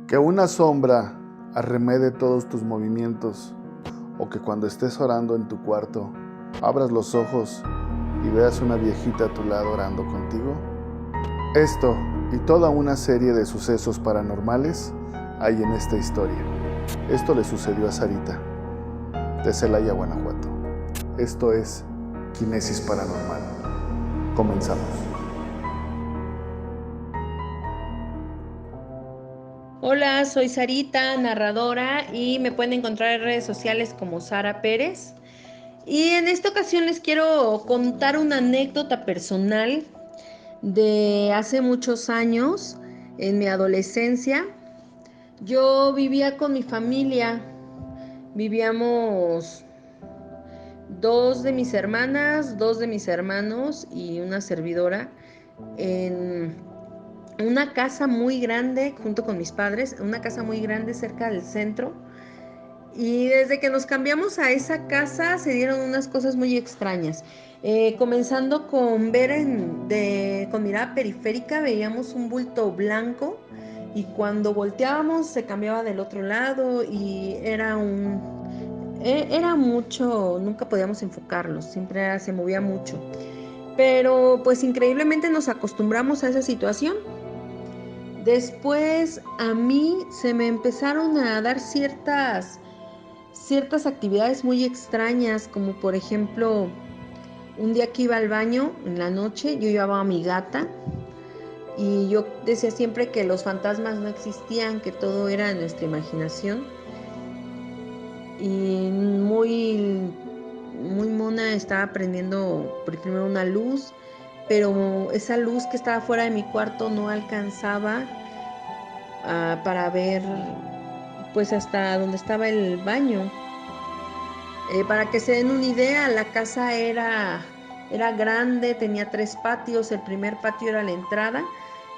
Que una sombra arremede todos tus movimientos, o que cuando estés orando en tu cuarto, abras los ojos y veas una viejita a tu lado orando contigo. Esto y toda una serie de sucesos paranormales hay en esta historia. Esto le sucedió a Sarita, de Celaya, Guanajuato. Esto es Quinesis Paranormal. Comenzamos. Hola, soy Sarita, narradora, y me pueden encontrar en redes sociales como Sara Pérez. Y en esta ocasión les quiero contar una anécdota personal de hace muchos años, en mi adolescencia. Yo vivía con mi familia, vivíamos dos de mis hermanas, dos de mis hermanos y una servidora en una casa muy grande junto con mis padres, una casa muy grande cerca del centro. Y desde que nos cambiamos a esa casa se dieron unas cosas muy extrañas. Comenzando con ver con mirada periférica veíamos un bulto blanco, y cuando volteábamos se cambiaba del otro lado y era mucho, nunca podíamos enfocarlo, siempre se movía mucho. Pero pues increíblemente nos acostumbramos a esa situación. Después a mí se me empezaron a dar ciertas actividades muy extrañas, como por ejemplo, un día que iba al baño en la noche, yo llevaba a mi gata y yo decía siempre que los fantasmas no existían, que todo era de nuestra imaginación. Y muy mona estaba prendiendo primero una luz, pero esa luz que estaba fuera de mi cuarto no alcanzaba para ver pues hasta donde estaba el baño. Para que se den una idea, la casa era grande, tenía 3 patios. El primer patio era la entrada,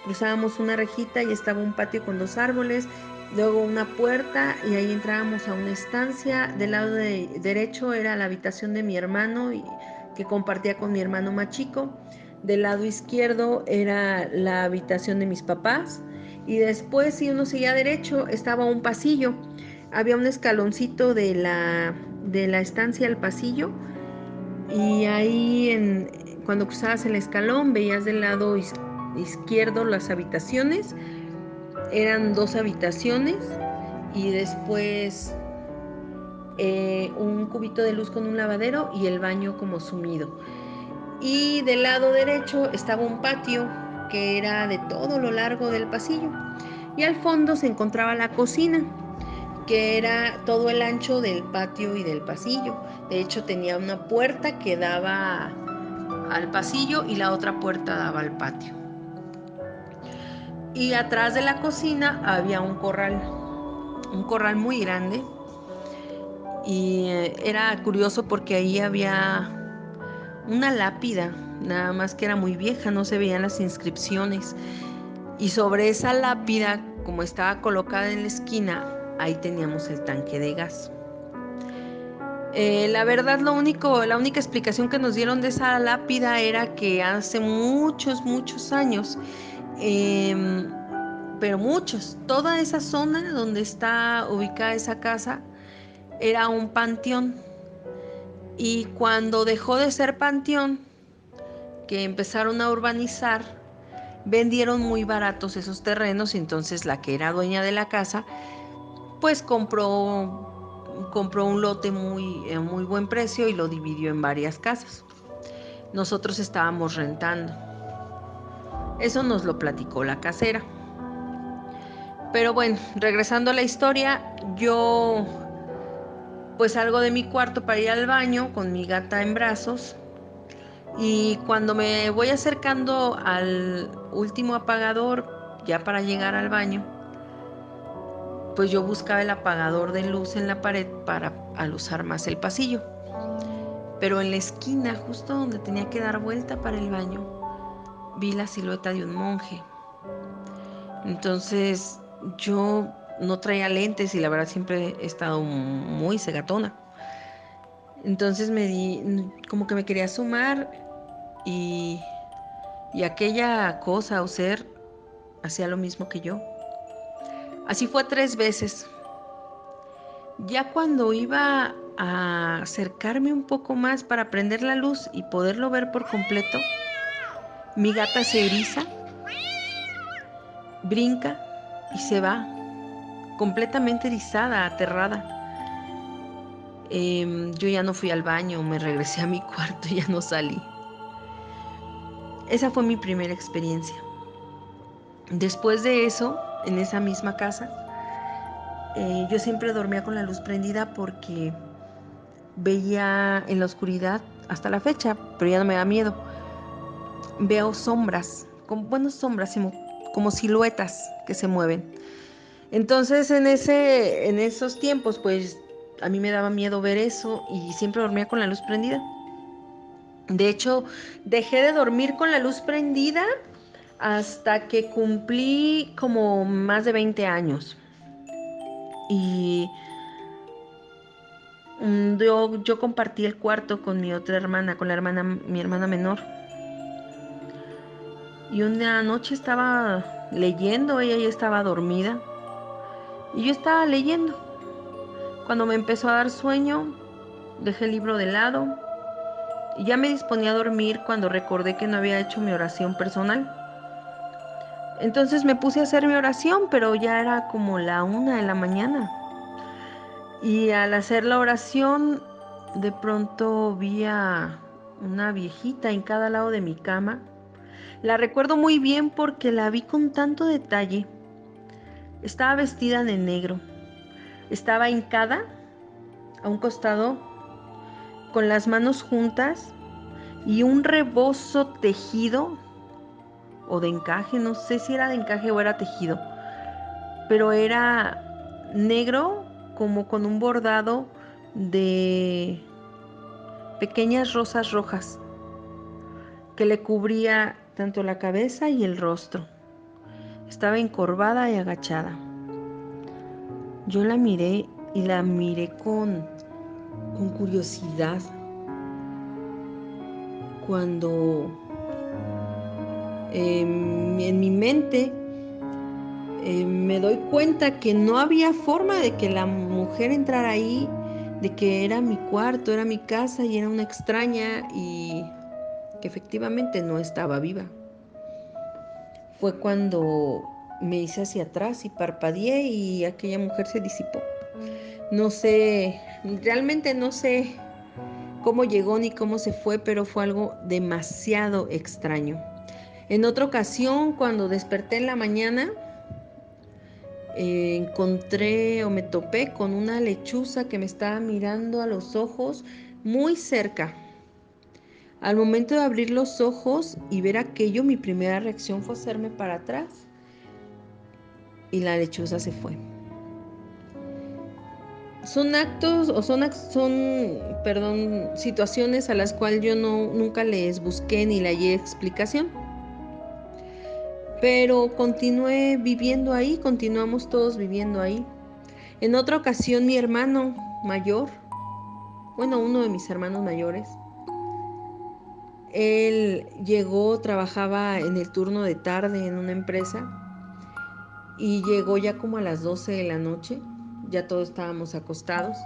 cruzábamos una rejita y estaba un patio con 2 árboles, luego una puerta y ahí entrábamos a una estancia. Del lado derecho era la habitación de mi hermano, que compartía con mi hermano más chico. Del lado izquierdo era la habitación de mis papás, y después, si uno seguía derecho, estaba un pasillo. Había un escaloncito de la estancia al pasillo, y ahí cuando cruzabas el escalón veías del lado izquierdo las habitaciones. Eran 2 habitaciones y después un cubito de luz con un lavadero y el baño como sumido. Y del lado derecho estaba un patio que era de todo lo largo del pasillo, y al fondo se encontraba la cocina, que era todo el ancho del patio y del pasillo. De hecho, tenía una puerta que daba al pasillo y la otra puerta daba al patio. Y atrás de la cocina había un corral muy grande. Y era curioso porque ahí había una lápida, nada más que era muy vieja, no se veían las inscripciones. Y sobre esa lápida, como estaba colocada en la esquina, ahí teníamos el tanque de gas. La verdad, la única explicación que nos dieron de esa lápida era que hace muchos, muchos años, pero muchos, toda esa zona donde está ubicada esa casa era un panteón. Y cuando dejó de ser panteón, que empezaron a urbanizar, vendieron muy baratos esos terrenos, y entonces la que era dueña de la casa, pues compró un lote muy buen precio y lo dividió en varias casas. Nosotros estábamos rentando. Eso nos lo platicó la casera. Pero bueno, regresando a la historia, yo pues salgo de mi cuarto para ir al baño con mi gata en brazos, y cuando me voy acercando al último apagador ya para llegar al baño, pues yo buscaba el apagador de luz en la pared para alusar más el pasillo. Pero en la esquina, justo donde tenía que dar vuelta para el baño, vi la silueta de un monje. Entonces yo no traía lentes y la verdad siempre he estado muy cegatona. Entonces como que me quería asomar, y, y aquella cosa o ser hacía lo mismo que yo. Así fue 3 veces. Ya cuando iba a acercarme un poco más para prender la luz y poderlo ver por completo, mi gata se eriza, brinca y se va, completamente erizada, aterrada. Yo ya no fui al baño, me regresé a mi cuarto y ya no salí. Esa fue mi primera experiencia. Después de eso, en esa misma casa, yo siempre dormía con la luz prendida porque veía en la oscuridad hasta la fecha, pero ya no me da miedo. Veo sombras, sombras, como siluetas que se mueven. Entonces en esos tiempos, pues a mí me daba miedo ver eso y siempre dormía con la luz prendida. De hecho, dejé de dormir con la luz prendida hasta que cumplí como más de 20 años. Y yo compartí el cuarto con mi otra hermana, mi hermana menor. Y una noche estaba leyendo, ella ya estaba dormida. Y yo estaba leyendo. Cuando me empezó a dar sueño, dejé el libro de lado. Y ya me disponía a dormir cuando recordé que no había hecho mi oración personal. Entonces me puse a hacer mi oración, pero ya era como la 1 de la mañana. Y al hacer la oración, de pronto vi a una viejita en cada lado de mi cama. La recuerdo muy bien porque la vi con tanto detalle. Estaba vestida de negro. Estaba hincada a un costado, con las manos juntas y un rebozo tejido o de encaje, no sé si era de encaje o era tejido, pero era negro, como con un bordado de pequeñas rosas rojas que le cubría tanto la cabeza y el rostro. Estaba encorvada y agachada. Yo la miré y la miré con curiosidad. Cuando en mi mente me doy cuenta que no había forma de que la mujer entrara ahí, de que era mi cuarto, era mi casa y era una extraña y que efectivamente no estaba viva. Fue cuando me hice hacia atrás y parpadeé y aquella mujer se disipó. No sé, realmente no sé cómo llegó ni cómo se fue, pero fue algo demasiado extraño. En otra ocasión, cuando desperté en la mañana, encontré o me topé con una lechuza que me estaba mirando a los ojos muy cerca. Al momento de abrir los ojos y ver aquello, mi primera reacción fue hacerme para atrás y la lechuza se fue. Son situaciones a las cuales yo nunca les busqué ni le hallé explicación. Pero continué viviendo ahí, continuamos todos viviendo ahí. En otra ocasión mi hermano mayor, uno de mis hermanos mayores, él llegó, trabajaba en el turno de tarde en una empresa y llegó ya como a las 12 de la noche, ya todos estábamos acostados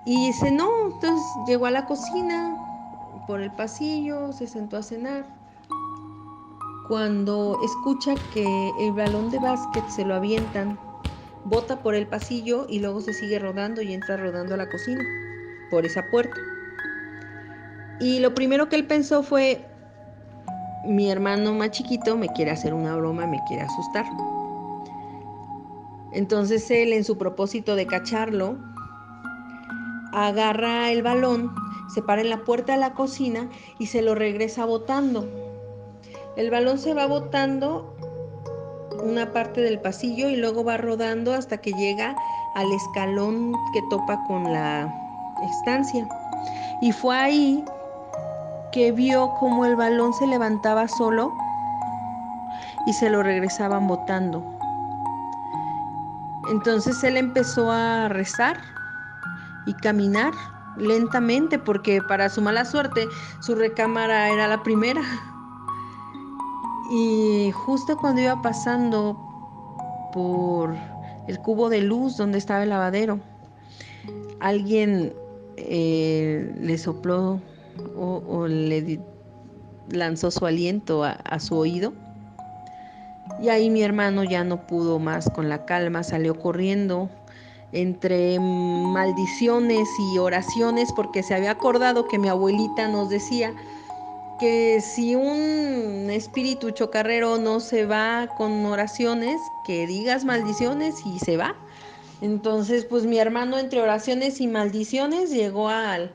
y cenó. Entonces llegó a la cocina por el pasillo, se sentó a cenar. Cuando escucha que el balón de básquet se lo avientan, bota por el pasillo y luego se sigue rodando y entra rodando a la cocina por esa puerta. Y lo primero que él pensó fue: mi hermano más chiquito me quiere hacer una broma, me quiere asustar. Entonces él, en su propósito de cacharlo, agarra el balón, se para en la puerta de la cocina y se lo regresa botando. El balón se va botando una parte del pasillo y luego va rodando hasta que llega al escalón que topa con la estancia. Y fue ahí que vio como el balón se levantaba solo y se lo regresaban botando. Entonces él empezó a rezar y caminar lentamente, porque para su mala suerte su recámara era la primera. Y justo cuando iba pasando por el cubo de luz donde estaba el lavadero. Alguien le sopló o le lanzó su aliento a su oído. Y ahí mi hermano ya no pudo más con la calma, salió corriendo entre maldiciones y oraciones, porque se había acordado que mi abuelita nos decía que si un espíritu chocarrero no se va con oraciones, que digas maldiciones y se va. Entonces, pues mi hermano entre oraciones y maldiciones llegó al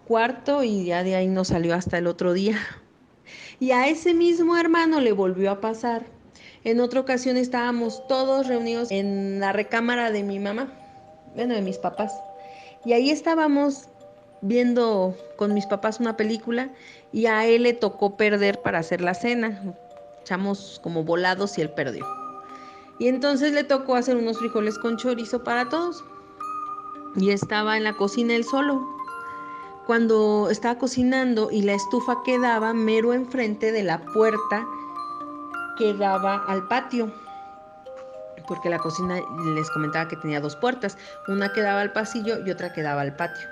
cuarto y ya de ahí no salió hasta el otro día. Y a ese mismo hermano le volvió a pasar. En otra ocasión estábamos todos reunidos en la recámara de mi mamá, bueno, de mis papás. Y ahí estábamos viendo con mis papás una película y a él le tocó perder para hacer la cena. Echamos como volados y él perdió. Y entonces le tocó hacer unos frijoles con chorizo para todos. Y estaba en la cocina él solo. Cuando estaba cocinando y la estufa quedaba mero enfrente de la puerta que daba al patio, porque la cocina les comentaba que tenía 2 puertas, una que daba al pasillo y otra que daba al patio,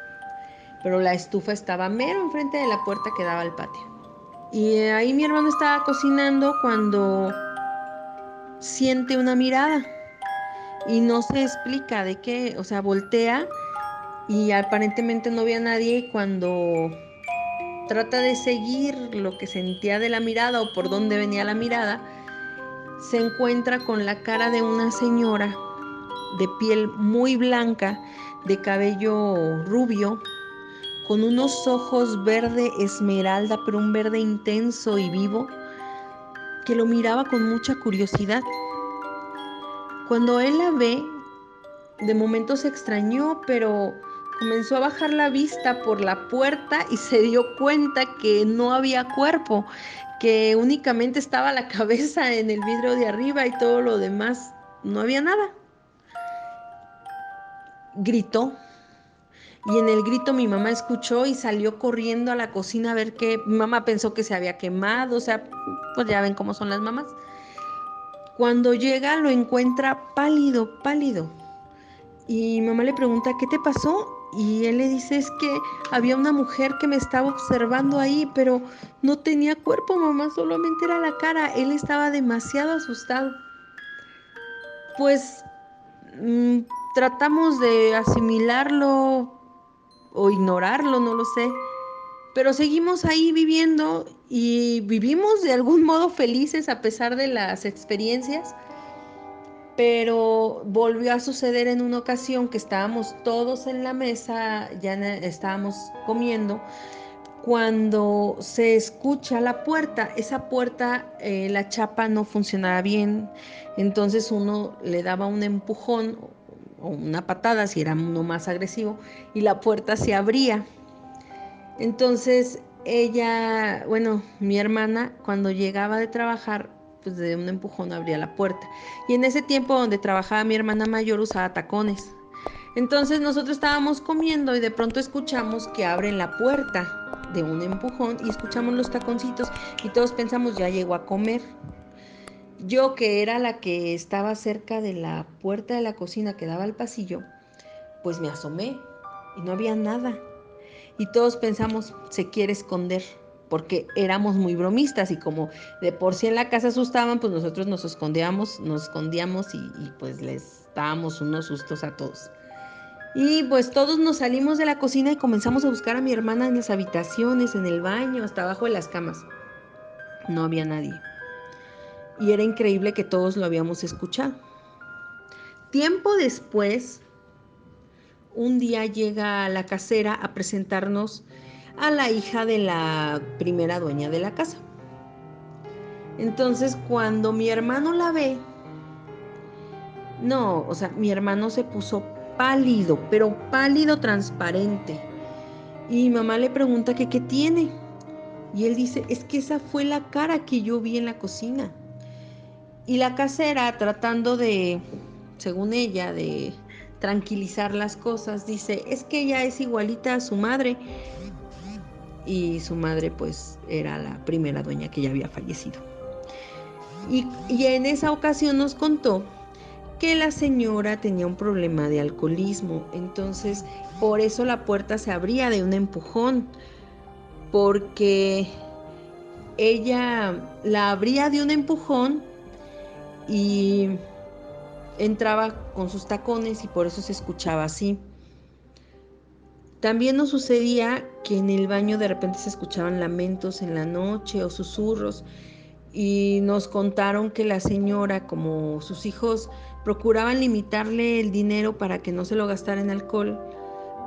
pero la estufa estaba mero enfrente de la puerta que daba al patio. Y ahí mi hermano estaba cocinando cuando siente una mirada y no se explica de qué, o sea, voltea y aparentemente no ve a nadie, y cuando trata de seguir lo que sentía de la mirada o por dónde venía la mirada, se encuentra con la cara de una señora de piel muy blanca, de cabello rubio, con unos ojos verde esmeralda, pero un verde intenso y vivo, que lo miraba con mucha curiosidad. Cuando él la ve, de momento se extrañó, pero comenzó a bajar la vista por la puerta y se dio cuenta que no había cuerpo, que únicamente estaba la cabeza en el vidrio de arriba y todo lo demás no había nada. Gritó y en el grito mi mamá escuchó y salió corriendo a la cocina a ver qué. Mi mamá pensó que se había quemado, o sea, pues ya ven cómo son las mamás. Cuando llega lo encuentra pálido, pálido. Y mi mamá le pregunta, ¿qué te pasó? Y él le dice, es que había una mujer que me estaba observando ahí, pero no tenía cuerpo, mamá, solamente era la cara. Él estaba demasiado asustado. Pues tratamos de asimilarlo o ignorarlo, no lo sé. Pero seguimos ahí viviendo y vivimos de algún modo felices a pesar de las experiencias. Pero volvió a suceder en una ocasión que estábamos todos en la mesa, ya estábamos comiendo, cuando se escucha la puerta. Esa puerta, la chapa no funcionaba bien, entonces uno le daba un empujón o una patada si era uno más agresivo y la puerta se abría. Entonces ella, bueno, mi hermana, cuando llegaba de trabajar, pues de un empujón abría la puerta. Y en ese tiempo donde trabajaba mi hermana mayor usaba tacones. Entonces nosotros estábamos comiendo y de pronto escuchamos que abren la puerta de un empujón y escuchamos los taconcitos y todos pensamos ya llegó a comer. Yo, que era la que estaba cerca de la puerta de la cocina que daba al pasillo, pues me asomé y no había nada. Y todos pensamos, se quiere esconder, porque éramos muy bromistas y como de por sí en la casa asustaban, pues nosotros nos escondíamos y pues les dábamos unos sustos a todos. Y pues todos nos salimos de la cocina y comenzamos a buscar a mi hermana en las habitaciones, en el baño, hasta abajo de las camas. No había nadie. Y era increíble que todos lo habíamos escuchado. Tiempo después, un día llega la casera a presentarnos a la hija de la primera dueña de la casa. Entonces, cuando mi hermano la ve, no, o sea, mi hermano se puso pálido, pero pálido transparente. Y mi mamá le pregunta que qué tiene. Y él dice, es que esa fue la cara que yo vi en la cocina. Y la casera, tratando de, según ella, de tranquilizar las cosas, dice, es que ella es igualita a su madre. Y su madre pues era la primera dueña que ya había fallecido. Y en esa ocasión nos contó que la señora tenía un problema de alcoholismo. Entonces, por eso la puerta se abría de un empujón, porque ella la abría de un empujón y entraba con sus tacones y por eso se escuchaba así. También nos sucedía que en el baño de repente se escuchaban lamentos en la noche o susurros, y nos contaron que la señora, como sus hijos procuraban limitarle el dinero para que no se lo gastara en alcohol,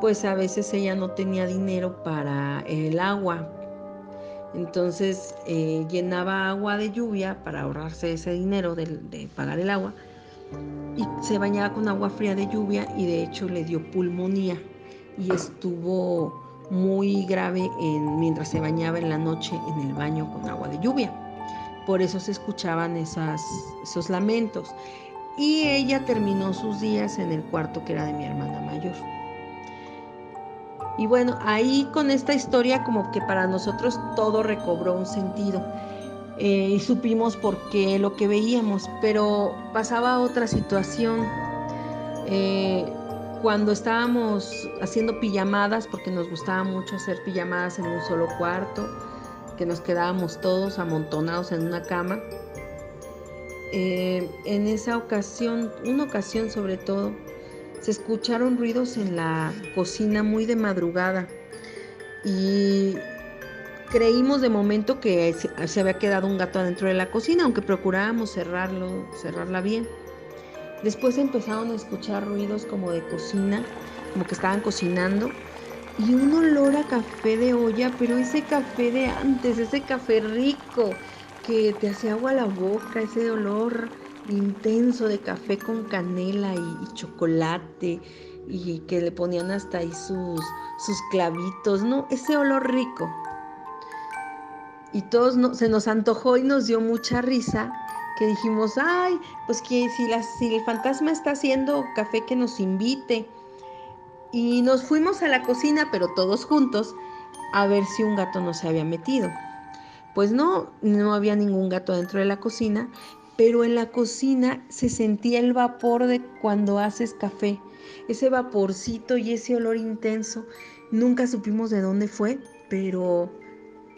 pues a veces ella no tenía dinero para el agua. Entonces llenaba agua de lluvia para ahorrarse ese dinero de pagar el agua, y se bañaba con agua fría de lluvia, y de hecho le dio pulmonía y estuvo muy grave mientras se bañaba en la noche en el baño con agua de lluvia. Por eso se escuchaban esos lamentos. Y ella terminó sus días en el cuarto que era de mi hermana mayor. Y bueno, ahí con esta historia como que para nosotros todo recobró un sentido. Y supimos por qué lo que veíamos, pero pasaba otra situación. Cuando estábamos haciendo pijamadas, porque nos gustaba mucho hacer pijamadas en un solo cuarto, que nos quedábamos todos amontonados en una cama, en esa ocasión, una ocasión sobre todo, se escucharon ruidos en la cocina muy de madrugada, y creímos de momento que se había quedado un gato adentro de la cocina, aunque procurábamos cerrarla bien. Después empezaron a escuchar ruidos como de cocina, como que estaban cocinando, y un olor a café de olla, pero ese café de antes, ese café rico que te hacía agua a la boca, ese olor intenso de café con canela y chocolate, y que le ponían hasta ahí sus clavitos, ¿no? Ese olor rico. Y todos se nos antojó y nos dio mucha risa, que dijimos, ay, pues que si el fantasma está haciendo café, que nos invite. Y nos fuimos a la cocina, pero todos juntos, a ver si un gato no se había metido. Pues no había ningún gato dentro de la cocina, pero en la cocina se sentía el vapor de cuando haces café, ese vaporcito y ese olor intenso. Nunca supimos de dónde fue, pero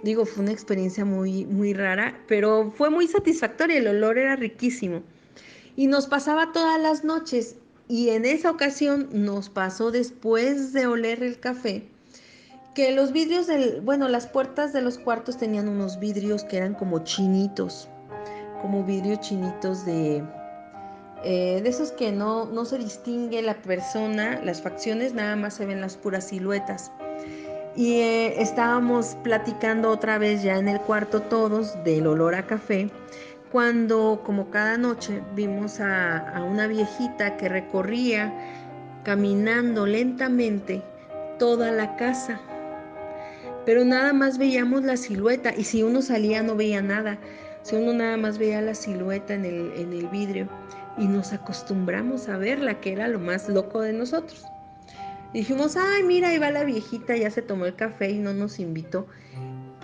digo, fue una experiencia muy, muy rara, pero fue muy satisfactoria, el olor era riquísimo. Y nos pasaba todas las noches, y en esa ocasión nos pasó después de oler el café, que los vidrios las puertas de los cuartos tenían unos vidrios que eran como chinitos, como vidrios chinitos de esos que no se distingue la persona, las facciones, nada más se ven las puras siluetas. Y estábamos platicando otra vez ya en el cuarto todos del olor a café, cuando, como cada noche, vimos a una viejita que recorría caminando lentamente toda la casa, pero nada más veíamos la silueta, y si uno salía no veía nada, si uno nada más veía la silueta en el vidrio, y nos acostumbramos a verla, que era lo más loco de nosotros. Dijimos, ay, mira, ahí va la viejita, ya se tomó el café y no nos invitó.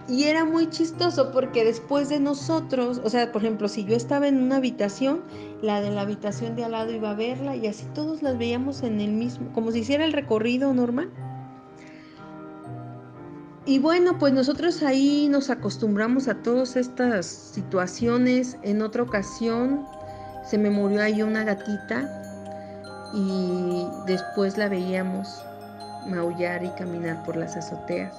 Y era muy chistoso porque después de nosotros, o sea, por ejemplo, si yo estaba en una habitación, la de la habitación de al lado iba a verla, y así todos las veíamos en el mismo, como si hiciera el recorrido normal. Y bueno, pues nosotros ahí nos acostumbramos a todas estas situaciones. En otra ocasión se me murió ahí una gatita, y después la veíamos maullar y caminar por las azoteas.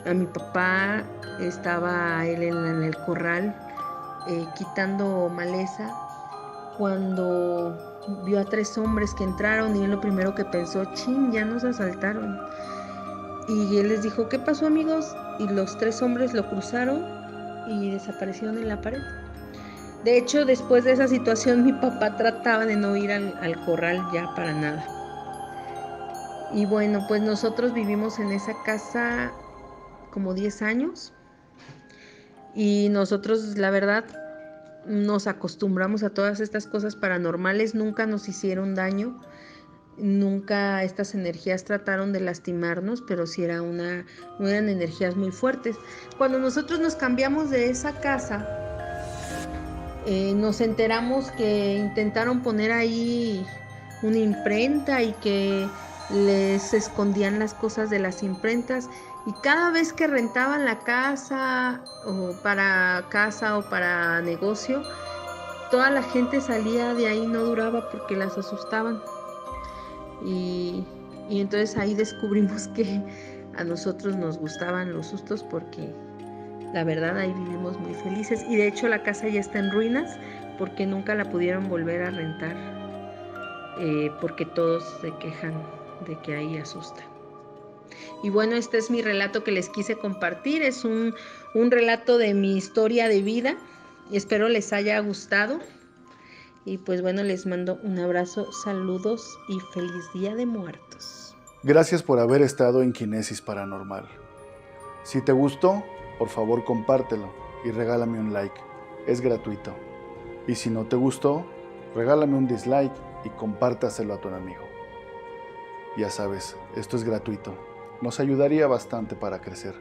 A mi papá estaba él en el corral quitando maleza, cuando vio a 3 hombres que entraron, y él lo primero que pensó, chin, ya nos asaltaron. Y él les dijo, ¿qué pasó, amigos? Y los 3 hombres lo cruzaron y desaparecieron en la pared. De hecho, después de esa situación, mi papá trataba de no ir al corral ya para nada. Y bueno, pues nosotros vivimos en esa casa como 10 años, y nosotros, la verdad, nos acostumbramos a todas estas cosas paranormales. Nunca nos hicieron daño, nunca estas energías trataron de lastimarnos, pero sí eran energías muy fuertes. Cuando nosotros nos cambiamos de esa casa, nos enteramos que intentaron poner ahí una imprenta y que les escondían las cosas de las imprentas, y cada vez que rentaban la casa o para negocio, toda la gente salía de ahí, no duraba porque las asustaban. Y entonces ahí descubrimos que a nosotros nos gustaban los sustos, porque la verdad ahí vivimos muy felices, y de hecho la casa ya está en ruinas porque nunca la pudieron volver a rentar, porque todos se quejan de que ahí asusta. Y bueno, este es mi relato que les quise compartir. Es un relato de mi historia de vida, y espero les haya gustado. Y pues bueno, les mando un abrazo, saludos y feliz Día de Muertos. Gracias por haber estado en Quinesis Paranormal. Si te gustó, por favor compártelo y regálame un like. Es gratuito. Y si no te gustó, regálame un dislike y compártaselo a tu amigo. Ya sabes, esto es gratuito. Nos ayudaría bastante para crecer.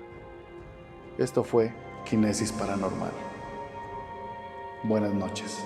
Esto fue Quinesis Paranormal. Buenas noches.